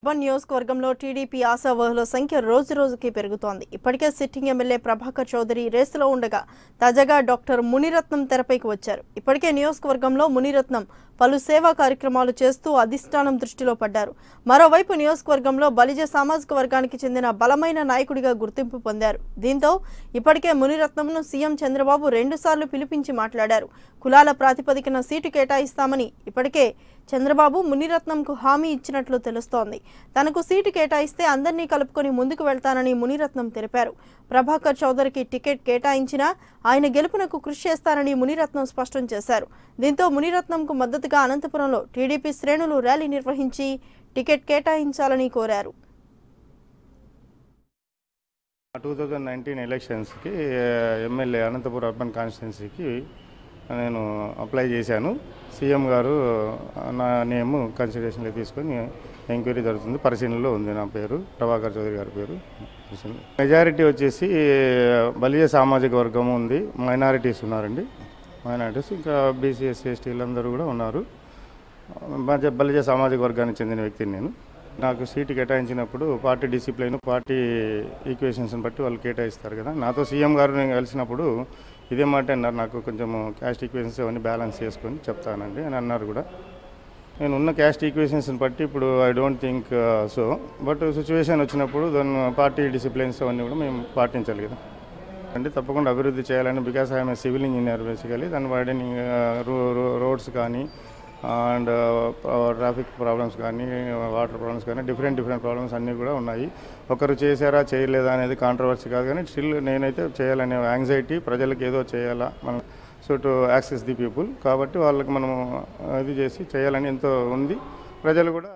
నియోజకవర్గంలో టీడీపీ ఆశావహుల సంఖ్య రోజురోజుకి పెరుగుతోంది. ఇప్పటికే సిట్టింగ్ ఎమ్మెల్యే ప్రభాకర్ చౌదరి రేసులో ఉండగా తాజాగా డాక్టర్ మునిరత్నం తెరపైకి వచ్చారు. ఇప్పటికే నియోజకవర్గంలో మునిరత్నం పలు సేవా కార్యక్రమాలు చేస్తూ అధిష్టానం దృష్టిలో పడ్డారు. మరోవైపు నియోజకవర్గంలో బలిజ సామాజిక వర్గానికి చెందిన బలమైన నాయకుడిగా గుర్తింపు పొందారు. దీంతో ఇప్పటికే మునిరత్నంను సీఎం చంద్రబాబు 2 సార్లు పిలిపించి మాట్లాడారు. కులాల ప్రాతిపదికన సీటు కేటాయిస్తామని ఇప్పటికే చంద్రబాబు మునిరత్నంకు హామీ ఇచ్చినట్లు తెలుస్తోంది. తనకు సీటు కేటాయిస్తే అందరినీ కలుపుకొని ముందుకు వెళ్తానని మునిరత్నం తెలిపారు. ప్రభాకర్ చౌదరికి టికెట్ కేటాయించినా ఆయన గెలుపునకు కృషి చేస్తానని మునిరత్నం స్పష్టం చేశారు. దీంతో మునిరత్నంకు మద్దతుగా అనంతపురంలో టీడీపీ శ్రేణులు ర్యాలీ నిర్వహించి టికెట్ కేటాయించాలని కోరారు. 2019 ఎలక్షన్స్కి ఎమ్మెల్యే అనంతపురం అర్బన్ కాన్స్టిట్యున్సీకి నేను అప్లై చేశాను. సీఎం గారు నా నేమ్ కన్సిడరేషన్లో తీసుకొని ఎంక్వైరీ జరుగుతుంది. పరిశీలనలో ఉంది. నా పేరు ప్రభాకర్ చౌదరి గారి పేరు. మెజారిటీ వచ్చేసి బలిజ సామాజిక వర్గం ఉంది, మైనారిటీస్ ఉన్నారండి. మైనారిటీస్ ఇంకా బీసీ ఎస్సీ ఎస్టీలు అందరూ కూడా ఉన్నారు. బలిజ సామాజిక వర్గానికి చెందిన వ్యక్తిని నేను. నాకు సీటు కేటాయించినప్పుడు పార్టీ డిసిప్లైన్, పార్టీ ఈక్వేషన్స్ని బట్టి వాళ్ళు కేటాయిస్తారు కదా. నాతో సీఎం గారు నేను కలిసినప్పుడు ఇదే మాట అన్నారు, నాకు కొంచెం క్యాస్ట్ ఈక్వేషన్స్ అవన్నీ బ్యాలెన్స్ చేసుకొని చెప్తానండి అని అన్నారు కూడా. నేను ఉన్న క్యాస్ట్ ఈక్వేషన్స్ని బట్టి ఇప్పుడు I don't think so, but situation వచ్చినప్పుడు దాన్ని పార్టీ డిసిప్లైన్స్ అవన్నీ కూడా మేము పాటించాలి కదా. అంటే తప్పకుండా అభివృద్ధి చేయాలని, because I'm a civil engineer basically. దాని వైడనింగ్ రోడ్స్ కానీ అండ్ ట్రాఫిక్ ప్రాబ్లమ్స్ కానీ వాటర్ ప్రాబ్లమ్స్ కానీ డిఫరెంట్ ప్రాబ్లమ్స్ అన్నీ కూడా ఉన్నాయి. ఒకరు చేశారా చేయలేదా అనేది కాంట్రవర్సీ కాదు, కానీ స్టిల్ నేనైతే చేయాలనే యాంగ్జైటీ, ప్రజలకు ఏదో చేయాలా మనం, so to access the people, కాబట్టి వాళ్ళకి మనం ఇది చేసి చేయాలని ఎంతో ఉంది. ప్రజలు కూడా